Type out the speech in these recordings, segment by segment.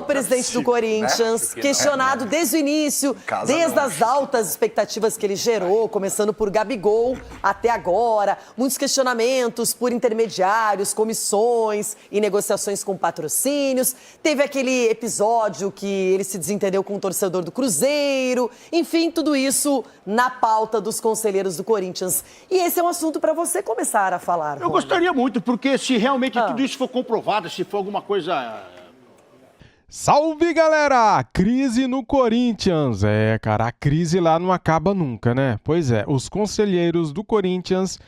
presidente do Corinthians, questionado desde o início, desde as altas expectativas que ele gerou, começando por Gabigol até agora, muitos questionamentos por intermediários, comissões e negociações com patrocínios. Teve aquele episódio que ele se desentendeu com o torcedor do Cruzeiro, enfim, tudo isso na pauta dos conselheiros do Corinthians. E esse é um assunto para você começar a falar, Eu gostaria muito, porque se realmente tudo isso for comprovado, se for alguma coisa... Salve, galera! Crise no Corinthians. Cara, a crise lá não acaba nunca, né? Pois é, os conselheiros do Corinthians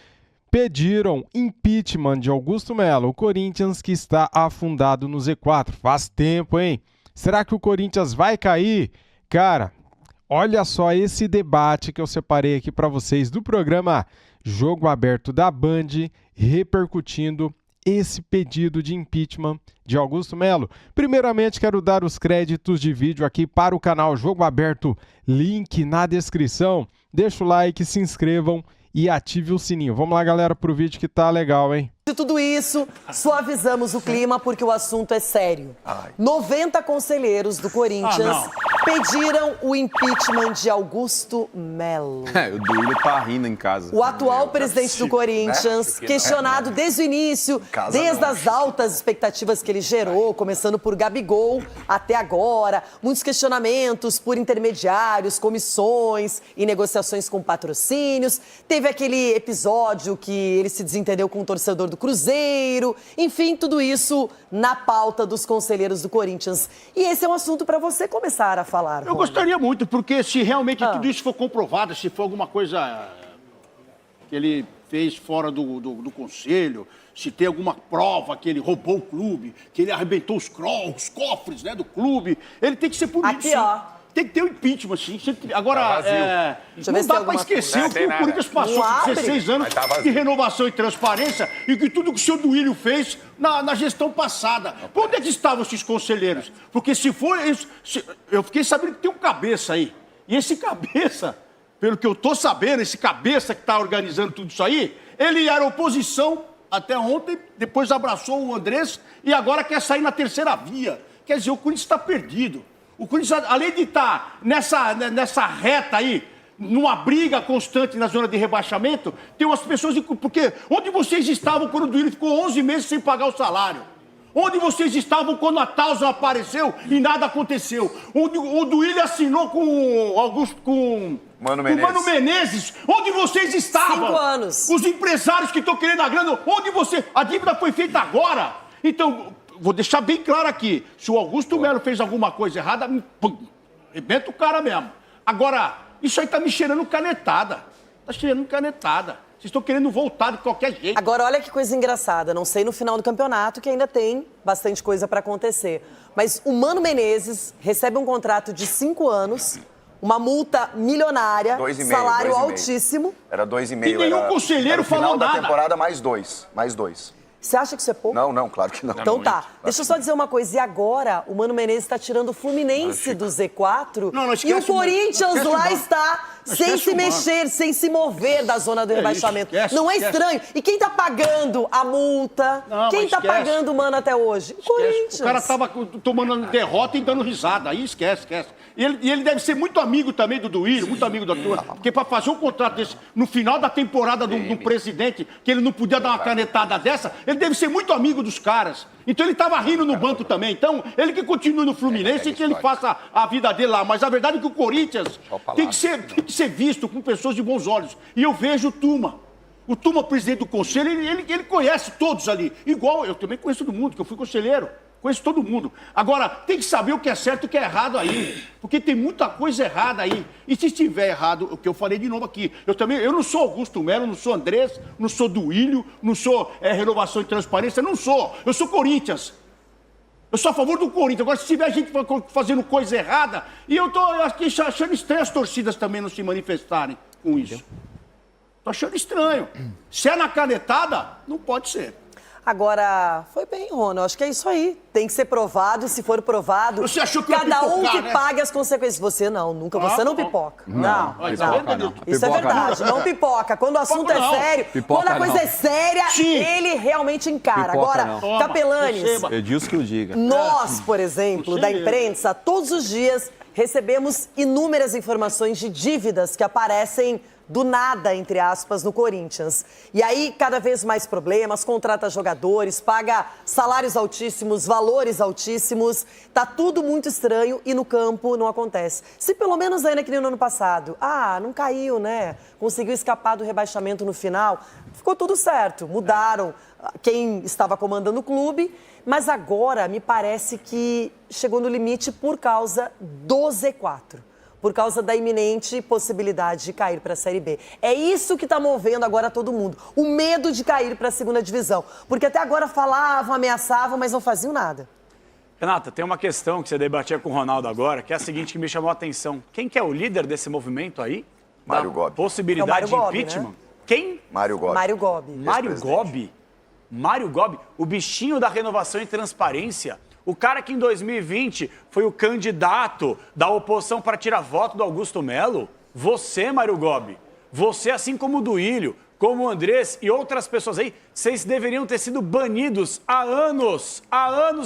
pediram impeachment de Augusto Melo. O Corinthians que está afundado no Z4. Faz tempo, hein? Será que o Corinthians vai cair? Cara, olha só esse debate que eu separei aqui para vocês do programa Jogo Aberto da Band, repercutindo esse pedido de impeachment de Augusto Melo. Primeiramente, quero dar os créditos de vídeo aqui para o canal Jogo Aberto, link na descrição. Deixa o like, se inscrevam e ative o sininho. Vamos lá, galera, pro vídeo que tá legal, hein? De tudo isso, suavizamos o clima porque o assunto é sério. 90 conselheiros do Corinthians pediram o impeachment de Augusto Melo. O Duílio tá rindo em casa. O atual presidente do Corinthians, questionado desde o início, desde as altas expectativas que ele gerou, começando por Gabigol até agora, muitos questionamentos por intermediários, comissões e negociações com patrocínios. Teve aquele episódio que ele se desentendeu com o torcedor do Cruzeiro, enfim, tudo isso na pauta dos conselheiros do Corinthians. E esse é um assunto para você começar a falar. Eu gostaria muito, porque se realmente tudo isso for comprovado, se for alguma coisa que ele fez fora do conselho, se tem alguma prova que ele roubou o clube, que ele arrebentou os cofres, né, do clube, ele tem que ser punido. Aqui, sim. ó. Tem que ter um impeachment, sim. Agora, não dá para esquecer o que o Corinthians passou com 16 anos de renovação e transparência e que tudo que o senhor Duílio fez na gestão passada. Por onde é que estavam esses conselheiros? Porque se for isso... Eu fiquei sabendo que tem um cabeça aí. E esse cabeça, pelo que eu tô sabendo, esse cabeça que está organizando tudo isso aí, ele era oposição até ontem, depois abraçou o Andrés e agora quer sair na terceira via. Quer dizer, o Corinthians está perdido. O Corinthians, além de estar nessa reta aí, numa briga constante na zona de rebaixamento, tem umas pessoas... Porque onde vocês estavam quando o Duílio ficou 11 meses sem pagar o salário? Onde vocês estavam quando a Tausa apareceu e nada aconteceu? Onde o Duílio assinou com o Augusto... com Mano Menezes. Onde vocês estavam? 5 anos. Os empresários que estão querendo a grana, onde você... A dívida foi feita agora. Então... Vou deixar bem claro aqui, se o Augusto Melo fez alguma coisa errada, arrebenta o cara mesmo. Agora, isso aí tá me cheirando canetada. Tá cheirando canetada. Vocês estão querendo voltar de qualquer jeito. Agora, olha que coisa engraçada. Não sei no final do campeonato, que ainda tem bastante coisa para acontecer. Mas o Mano Menezes recebe um contrato de 5 anos, uma multa milionária, 2,5, salário 2,5. altíssimo. Era 2,5. E nenhum conselheiro falou nada. No final da nada. temporada, mais 2. Mais 2. Você acha que isso é pouco? Não, claro que não. Então tá. Deixa eu só dizer uma coisa. E agora, o Mano Menezes está tirando o Fluminense do Z4. Não e o Corinthians lá está sem se o Mano. mexer, sem se mover da zona do rebaixamento. Esquece, Estranho? E quem tá pagando a multa? Quem tá pagando o Mano até hoje? O Corinthians. O cara tava tomando derrota e dando risada. Aí esquece. E ele deve ser muito amigo também do Duílio, muito amigo da turma. Porque para fazer um contrato desse, no final da temporada do presidente, que ele não podia dar uma canetada dessa, ele deve ser muito amigo dos caras. Então ele tava rindo no banco também. Então, ele que continue no Fluminense e que ele faça a vida dele lá. Mas a verdade é que o Corinthians tem que ser visto com pessoas de bons olhos. E eu vejo o Tuma. O Tuma, presidente do conselho, ele conhece todos ali. Igual eu também conheço todo mundo, que eu fui conselheiro. Conheço todo mundo. Agora, tem que saber o que é certo e o que é errado aí. Porque tem muita coisa errada aí. E se estiver errado, o que eu falei de novo aqui, eu não sou Augusto Melo, não sou Andrés, não sou Duílio, não sou Renovação e Transparência, não sou. Eu sou Corinthians. Eu sou a favor do Corinthians. Agora, se tiver gente fazendo coisa errada, e eu tô aqui achando estranho as torcidas também não se manifestarem com isso. Tô achando estranho. Se é na canetada, não pode ser. Agora, foi bem, Rona. Eu acho que é isso aí. Tem que ser provado e se for provado, Você achou que ia cada um pipocar, que né? pague as consequências. Você não, nunca. Você não pipoca. Não. Isso é verdade, não pipoca. Quando o assunto é sério, quando a coisa é séria, ele realmente encara. Agora, Capelanes, Edilson que o diga. nós, por exemplo, da imprensa, todos os dias recebemos inúmeras informações de dívidas que aparecem do nada, entre aspas, no Corinthians. E aí, cada vez mais problemas, contrata jogadores, paga salários altíssimos, valores altíssimos. Tá tudo muito estranho e no campo não acontece. Se pelo menos ainda que nem no ano passado, não caiu, né? Conseguiu escapar do rebaixamento no final, ficou tudo certo. Mudaram quem estava comandando o clube, mas agora me parece que chegou no limite por causa do Z4. Por causa da iminente possibilidade de cair para a Série B. É isso que está movendo agora todo mundo. O medo de cair para a segunda divisão. Porque até agora falavam, ameaçavam, mas não faziam nada. Renata, tem uma questão que você debatia com o Ronaldo agora, que é a seguinte, que me chamou a atenção. Quem que é o líder desse movimento aí? Mário Gobi. Possibilidade É o Mário de impeachment? Gobi, né? Quem? Mário Gobi. Mário Gobi. Mário Gobi? Mário Gobi? O bichinho da renovação e transparência? O cara que em 2020 foi o candidato da oposição para tirar voto do Augusto Melo? Você, Mário Gobi. Você, assim como o Duílio, como o Andrés e outras pessoas aí, vocês deveriam ter sido banidos há anos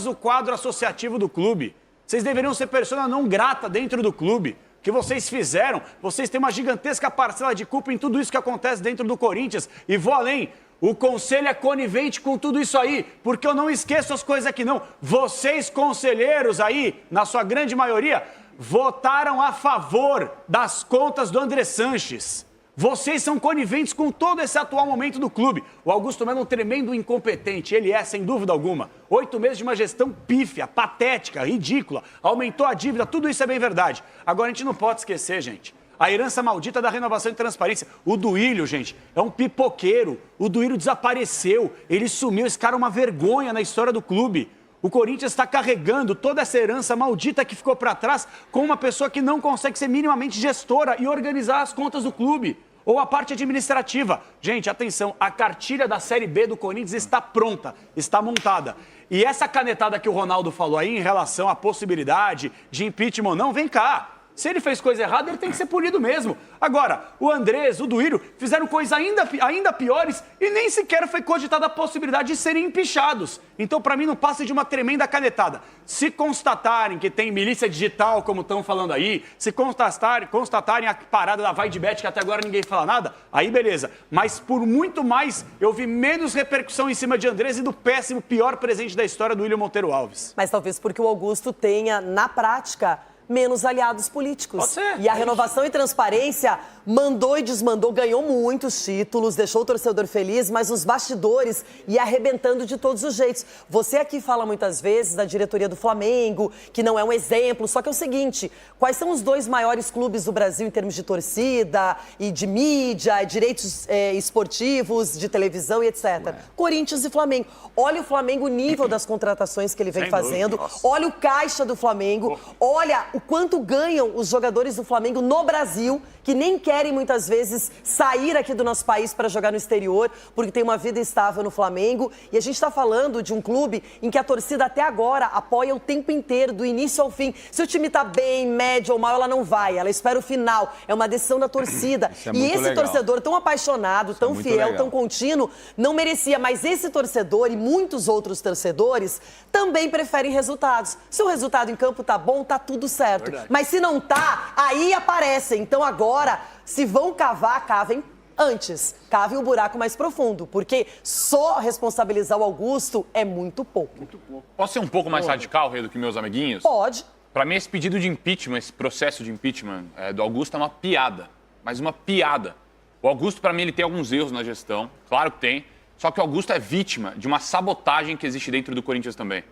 do quadro associativo do clube. Vocês deveriam ser persona não grata dentro do clube. O que vocês fizeram, vocês têm uma gigantesca parcela de culpa em tudo isso que acontece dentro do Corinthians. E vou além, o conselho é conivente com tudo isso aí, porque eu não esqueço as coisas aqui não. Vocês, conselheiros aí, na sua grande maioria, votaram a favor das contas do André Sanches. Vocês são coniventes com todo esse atual momento do clube. O Augusto Melo é um tremendo incompetente, ele é, sem dúvida alguma. 8 meses de uma gestão pífia, patética, ridícula, aumentou a dívida, tudo isso é bem verdade. Agora a gente não pode esquecer, gente, a herança maldita da renovação e transparência. O Duílio, gente, é um pipoqueiro. O Duílio desapareceu, ele sumiu, esse cara é uma vergonha na história do clube. O Corinthians está carregando toda essa herança maldita que ficou para trás com uma pessoa que não consegue ser minimamente gestora e organizar as contas do clube. Ou a parte administrativa. Gente, atenção, a cartilha da Série B do Corinthians está pronta, está montada. E essa canetada que o Ronaldo falou aí em relação à possibilidade de impeachment ou não, vem cá. Se ele fez coisa errada, ele tem que ser punido mesmo. Agora, o Andrés, o Duílio, fizeram coisas ainda piores e nem sequer foi cogitada a possibilidade de serem empichados. Então, para mim, não passa de uma tremenda canetada. Se constatarem que tem milícia digital, como estão falando aí, se constatarem a parada da Vai de Bet, que até agora ninguém fala nada, aí beleza. Mas, por muito mais, eu vi menos repercussão em cima de Andrés e do péssimo, pior presente da história do William Monteiro Alves. Mas talvez porque o Augusto tenha, na prática, menos aliados políticos. Pode ser. E a renovação e transparência mandou e desmandou, ganhou muitos títulos, deixou o torcedor feliz, mas os bastidores ia arrebentando de todos os jeitos. Você aqui fala muitas vezes da diretoria do Flamengo, que não é um exemplo, só que é o seguinte, quais são os 2 maiores clubes do Brasil em termos de torcida e de mídia, direitos esportivos, de televisão e etc. Corinthians e Flamengo. Olha o Flamengo, o nível das contratações que ele vem fazendo, olha o caixa do Flamengo, olha o quanto ganham os jogadores do Flamengo no Brasil, que nem querem muitas vezes sair aqui do nosso país para jogar no exterior, porque tem uma vida estável no Flamengo. E a gente está falando de um clube em que a torcida até agora apoia o tempo inteiro, do início ao fim. Se o time está bem, médio ou mal, ela não vai, ela espera o final. É uma decisão da torcida. E esse torcedor tão apaixonado, tão fiel, tão contínuo, não merecia. Mas esse torcedor e muitos outros torcedores também preferem resultados. Se o resultado em campo tá bom, tá tudo certo. Mas se não tá, aí aparecem. Então agora, se vão cavar, cavem antes. Cavem um buraco mais profundo, porque só responsabilizar o Augusto é muito pouco. Muito pouco. Posso ser um pouco mais radical, Rei, do que meus amiguinhos? Pode. Para mim, esse pedido de impeachment, esse processo de impeachment do Augusto é uma piada. Mas uma piada. O Augusto, para mim, ele tem alguns erros na gestão. Claro que tem. Só que o Augusto é vítima de uma sabotagem que existe dentro do Corinthians também.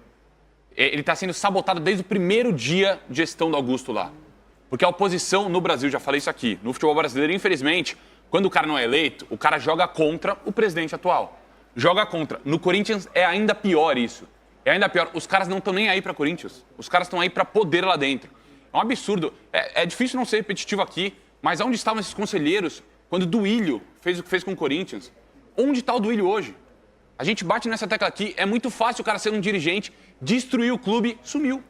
Ele está sendo sabotado desde o primeiro dia de gestão do Augusto lá. Porque a oposição no Brasil, já falei isso aqui, no futebol brasileiro, infelizmente, quando o cara não é eleito, o cara joga contra o presidente atual. Joga contra. No Corinthians é ainda pior isso. É ainda pior. Os caras não estão nem aí para Corinthians. Os caras estão aí para poder lá dentro. É um absurdo. É difícil não ser repetitivo aqui, mas onde estavam esses conselheiros quando o Duílio fez o que fez com o Corinthians? Onde está o Duílio hoje? A gente bate nessa tecla aqui, é muito fácil o cara ser um dirigente, destruir o clube, sumiu.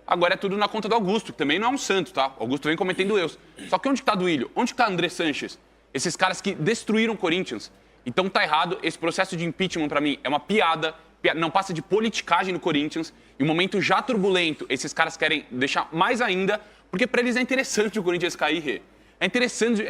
Agora é tudo na conta do Augusto, que também não é um santo, tá? O Augusto vem cometendo erros. Só que onde que tá Duílio? Onde que tá André Sanches? Esses caras que destruíram o Corinthians. Então tá errado, esse processo de impeachment pra mim é uma piada, não passa de politicagem no Corinthians. E um momento já turbulento, esses caras querem deixar mais ainda, porque pra eles é interessante o Corinthians cair, Rê. É interessante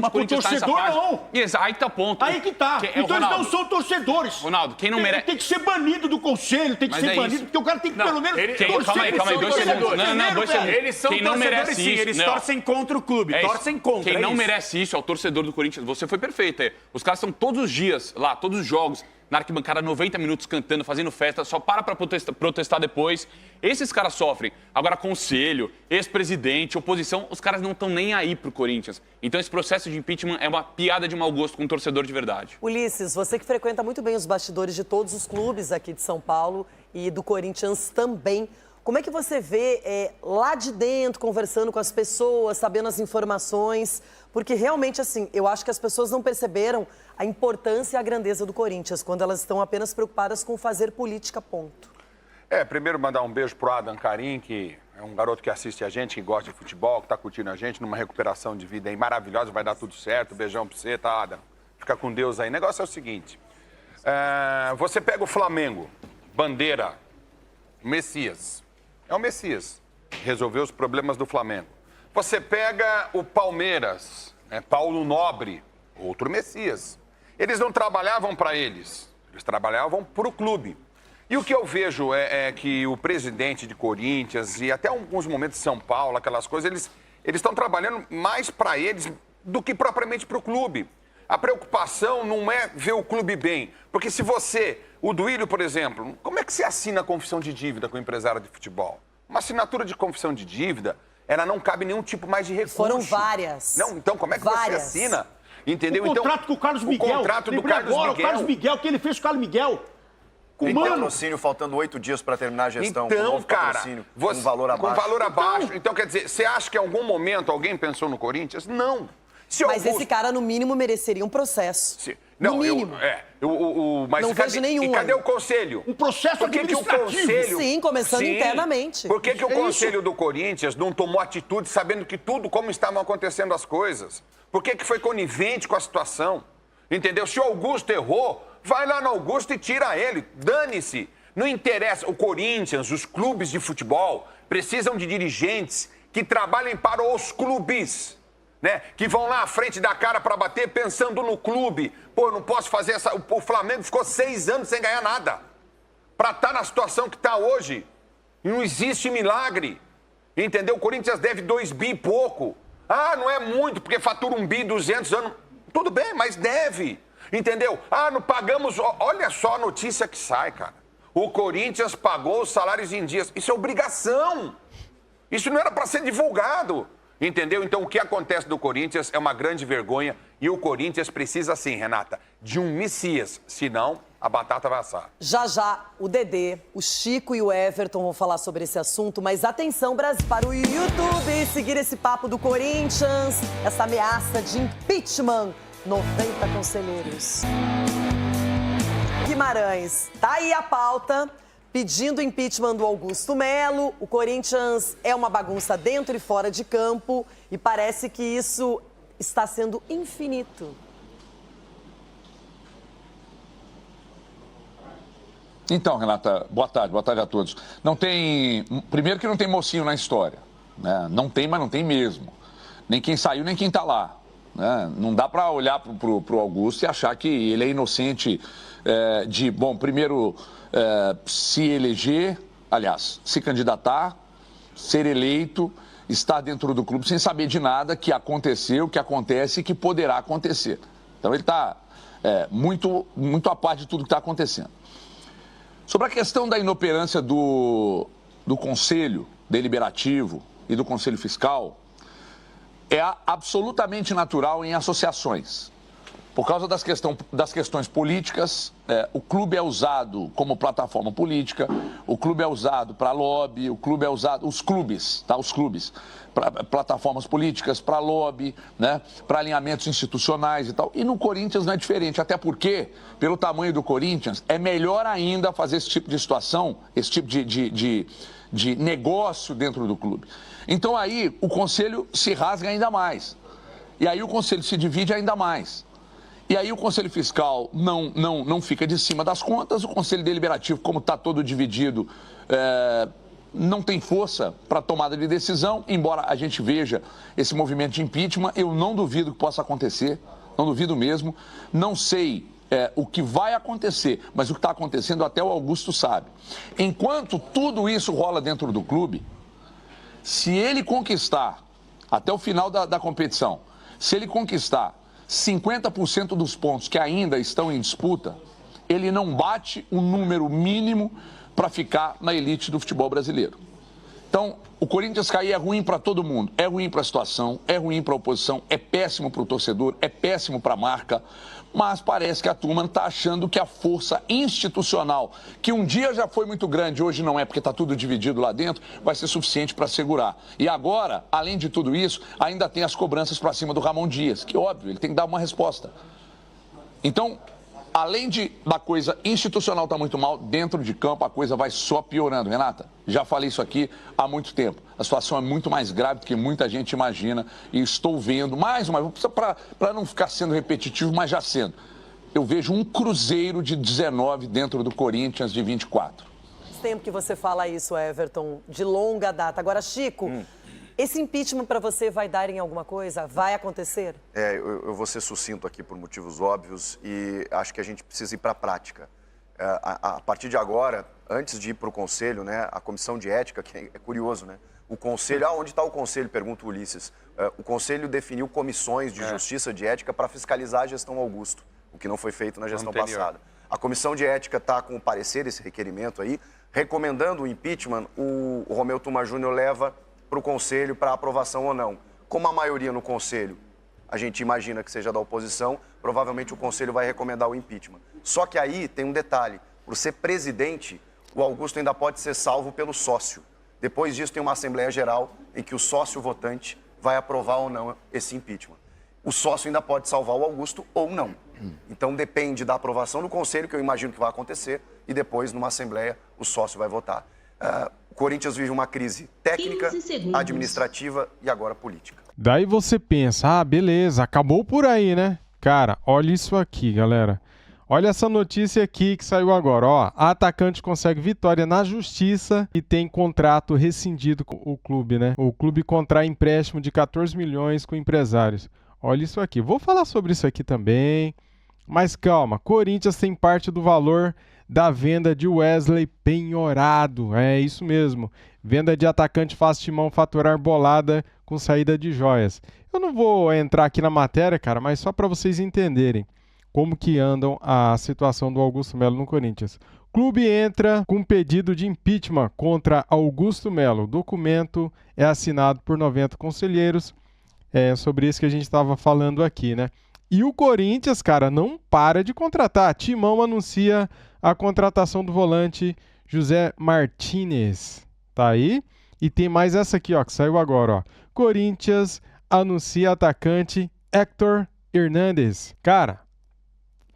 o Corinthians estar nessa fase. Não. Aí que tá o ponto. Aí que tá. Então eles não são torcedores. Ronaldo, quem não merece... Tem que ser banido do conselho, tem que ser banido, porque o cara tem que pelo menos... Calma aí, 2 segundos. Não, 2 segundos. Eles são quem não merece sim, isso, eles torcem contra o clube, torcem contra. Quem não merece isso é o torcedor do Corinthians. Você foi perfeito. Os caras estão todos os dias lá, todos os jogos, na arquibancada, 90 minutos cantando, fazendo festa, só para protestar depois. Esses caras sofrem. Agora, conselho, ex-presidente, oposição, os caras não estão nem aí pro Corinthians. Então, esse processo de impeachment é uma piada de mau gosto com um torcedor de verdade. Ulisses, você que frequenta muito bem os bastidores de todos os clubes aqui de São Paulo e do Corinthians também, como é que você vê lá de dentro, conversando com as pessoas, sabendo as informações? Porque realmente, assim, eu acho que as pessoas não perceberam a importância e a grandeza do Corinthians quando elas estão apenas preocupadas com fazer política, ponto. Primeiro mandar um beijo pro Adam Carim, que é um garoto que assiste a gente, que gosta de futebol, que tá curtindo a gente, numa recuperação de vida aí maravilhosa, vai dar tudo certo. Beijão pra você, tá, Adam? Fica com Deus aí. O negócio é o seguinte, você pega o Flamengo, Bandeira, Messias. É o Messias. Resolveu os problemas do Flamengo. Você pega o Palmeiras, Paulo Nobre, outro Messias. Eles não trabalhavam para eles trabalhavam para o clube. E o que eu vejo é que o presidente de Corinthians e até alguns momentos de São Paulo, aquelas coisas, eles estão trabalhando mais para eles do que propriamente para o clube. A preocupação não é ver o clube bem. Porque se você, o Duílio, por exemplo, como é que você assina a confissão de dívida com o empresário de futebol? Uma assinatura de confissão de dívida, ela não cabe nenhum tipo mais de recurso. Foram várias. Não, então como é que você assina? Entendeu? O contrato com o Carlos Miguel. O contrato do Carlos Miguel. O Carlos Miguel, o que ele fez com o Carlos Miguel. Tem patrocínio faltando 8 dias para terminar a gestão. Então, cara, com valor abaixo. Com valor abaixo. Então, quer dizer, você acha que em algum momento alguém pensou no Corinthians? Não. Mas esse cara, no mínimo, mereceria um processo. Não, no mínimo. Mas não vejo nenhum. E cadê o conselho? Um processo administrativo. Sim, começando internamente. Por que o conselho do Corinthians não tomou atitude sabendo que tudo como estavam acontecendo as coisas? Por que foi conivente com a situação? Entendeu? Se o Augusto errou, vai lá no Augusto e tira ele. Dane-se. Não interessa. O Corinthians, os clubes de futebol, precisam de dirigentes que trabalhem para os clubes. Né? Que vão lá à frente da cara para bater pensando no clube. Pô, não posso fazer essa... O Flamengo ficou 6 anos sem ganhar nada. Para estar na situação que está hoje. Não existe milagre. Entendeu? O Corinthians deve 2 bi e pouco. Ah, não é muito, porque fatura 1 bi 200 anos. Tudo bem, mas deve. Entendeu? Ah, não pagamos... Olha só a notícia que sai, cara. O Corinthians pagou os salários em dias. Isso é obrigação. Isso não era para ser divulgado. Entendeu? Então, o que acontece do Corinthians é uma grande vergonha. E o Corinthians precisa, sim, Renata, de um Messias. Senão, a batata vai assar. Já, o Dedê, o Chico e o Everton vão falar sobre esse assunto. Mas atenção, Brasil, para o YouTube seguir esse papo do Corinthians. Essa ameaça de impeachment. 90 conselheiros. Guimarães, tá aí a pauta. Pedindo impeachment do Augusto Melo. O Corinthians é uma bagunça dentro e fora de campo. E parece que isso está sendo infinito. Então, Renata, boa tarde a todos. Não tem... Primeiro que não tem mocinho na história. Né? Não tem, mas não tem mesmo. Nem quem saiu, nem quem está lá. Né? Não dá para olhar pro Augusto e achar que ele é inocente primeiro... se eleger, aliás, se candidatar, ser eleito, estar dentro do clube sem saber de nada que aconteceu, que acontece e que poderá acontecer. Então ele está muito a par de tudo que está acontecendo. Sobre a questão da inoperância do Conselho Deliberativo e do Conselho Fiscal, é absolutamente natural em associações. Por causa das questões políticas, o clube é usado como plataforma política, o clube é usado para lobby, o clube é usado, os clubes, para plataformas políticas, para lobby, né, para alinhamentos institucionais e tal. E no Corinthians não é diferente, até porque, pelo tamanho do Corinthians, é melhor ainda fazer esse tipo de situação, esse tipo de negócio dentro do clube. Então aí o conselho se rasga ainda mais. E aí o conselho se divide ainda mais. E aí o Conselho Fiscal não fica de cima das contas, o Conselho Deliberativo, como está todo dividido, não tem força para tomada de decisão, embora a gente veja esse movimento de impeachment, eu não duvido que possa acontecer, não duvido mesmo, não sei o que vai acontecer, mas o que está acontecendo até o Augusto sabe. Enquanto tudo isso rola dentro do clube, se ele conquistar, até o final da competição, se ele conquistar 50% dos pontos que ainda estão em disputa, ele não bate o número mínimo para ficar na elite do futebol brasileiro. Então, o Corinthians cair é ruim para todo mundo, é ruim para a situação, é ruim para a oposição, é péssimo para o torcedor, é péssimo para a marca, mas parece que a turma está achando que a força institucional, que um dia já foi muito grande, hoje não é porque está tudo dividido lá dentro, vai ser suficiente para segurar. E agora, além de tudo isso, ainda tem as cobranças para cima do Ramon Dias, que óbvio, ele tem que dar uma resposta. Então, além da coisa institucional estar muito mal, dentro de campo a coisa vai só piorando. Renata, já falei isso aqui há muito tempo. A situação é muito mais grave do que muita gente imagina e estou vendo, mais uma vez, para não ficar sendo repetitivo, mas já sendo. Eu vejo um Cruzeiro de 19 dentro do Corinthians de 24. Faz tempo que você fala isso, Everton, de longa data. Agora, Chico, esse impeachment para você vai dar em alguma coisa? Vai acontecer? Eu vou ser sucinto aqui por motivos óbvios e acho que a gente precisa ir para a prática. A partir de agora, antes de ir para o Conselho, né, a Comissão de Ética, que é curioso, né? O Conselho, onde está o Conselho? Pergunta o Ulisses. O Conselho definiu comissões de Justiça de Ética para fiscalizar a gestão Augusto, o que não foi feito na gestão passada. A Comissão de Ética está com o parecer, esse requerimento aí, recomendando o impeachment, o Romeu Tuma Júnior leva para o Conselho para aprovação ou não. Como a maioria no Conselho, a gente imagina que seja da oposição, provavelmente o Conselho vai recomendar o impeachment. Só que aí tem um detalhe, por ser presidente, o Augusto ainda pode ser salvo pelo sócio. Depois disso tem uma Assembleia Geral em que o sócio votante vai aprovar ou não esse impeachment. O sócio ainda pode salvar o Augusto ou não. Então depende da aprovação do Conselho, que eu imagino que vai acontecer, e depois numa Assembleia o sócio vai votar. O Corinthians vive uma crise técnica, administrativa e agora política. Daí você pensa, beleza, acabou por aí, né? Cara, olha isso aqui, galera. Olha essa notícia aqui que saiu agora, ó. A atacante consegue vitória na justiça e tem contrato rescindido com o clube, né? O clube contrai empréstimo de 14 milhões com empresários. Olha isso aqui. Vou falar sobre isso aqui também. Mas calma, Corinthians tem parte do valor da venda de Wesley penhorado. É isso mesmo. Venda de atacante faz Timão faturar bolada com saída de joias. Eu não vou entrar aqui na matéria, cara, mas só para vocês entenderem como que andam a situação do Augusto Melo no Corinthians. O clube entra com pedido de impeachment contra Augusto Melo. O documento é assinado por 90 conselheiros. É sobre isso que a gente estava falando aqui, né? E o Corinthians, cara, não para de contratar. Timão anuncia a contratação do volante José Martínez. Tá aí? E tem mais essa aqui, ó, que saiu agora, ó. Corinthians anuncia atacante Héctor Hernández. Cara,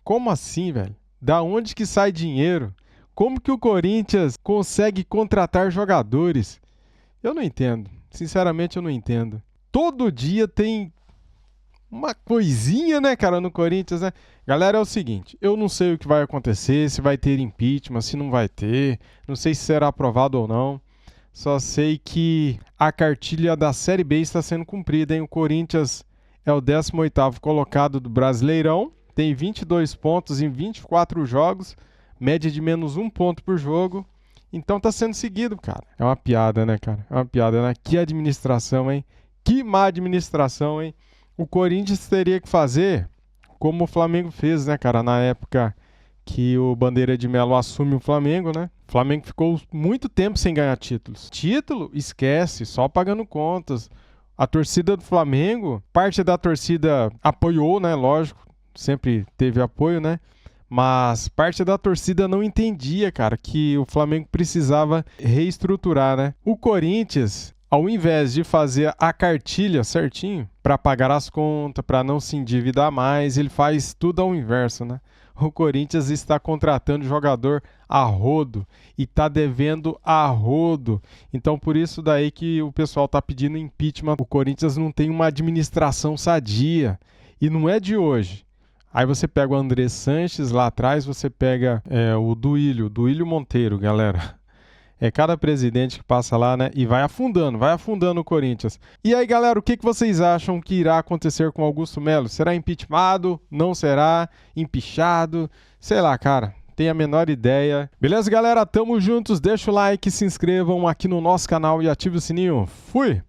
como assim, velho? Da onde que sai dinheiro? Como que o Corinthians consegue contratar jogadores? Eu não entendo. Sinceramente, eu não entendo. Todo dia tem uma coisinha, né, cara, no Corinthians, né? Galera, é o seguinte, eu não sei o que vai acontecer, se vai ter impeachment, se não vai ter, não sei se será aprovado ou não. Só sei que a cartilha da Série B está sendo cumprida, hein? O Corinthians é o 18º colocado do Brasileirão, tem 22 pontos em 24 jogos, média de menos 1 ponto por jogo. Então tá sendo seguido, cara. É uma piada, né, cara? É uma piada, né? Que administração, hein? Que má administração, hein? O Corinthians teria que fazer como o Flamengo fez, né, cara? Na época que o Bandeira de Melo assume o Flamengo, né? O Flamengo ficou muito tempo sem ganhar títulos. Título, esquece, só pagando contas. A torcida do Flamengo, parte da torcida apoiou, né, lógico, sempre teve apoio, né? Mas parte da torcida não entendia, cara, que o Flamengo precisava reestruturar, né? O Corinthians, ao invés de fazer a cartilha certinho para pagar as contas, para não se endividar mais, ele faz tudo ao inverso, né? O Corinthians está contratando jogador a rodo e está devendo a rodo. Então, por isso daí que o pessoal está pedindo impeachment. O Corinthians não tem uma administração sadia. E não é de hoje. Aí você pega o André Sanches lá atrás, você pega o Duílio Monteiro, galera. É cada presidente que passa lá, né? E vai afundando o Corinthians. E aí, galera, o que vocês acham que irá acontecer com Augusto Melo? Será impeachmentado? Não será? Empichado? Sei lá, cara. Tenho a menor ideia. Beleza, galera? Tamo juntos. Deixa o like, se inscrevam aqui no nosso canal e ative o sininho. Fui!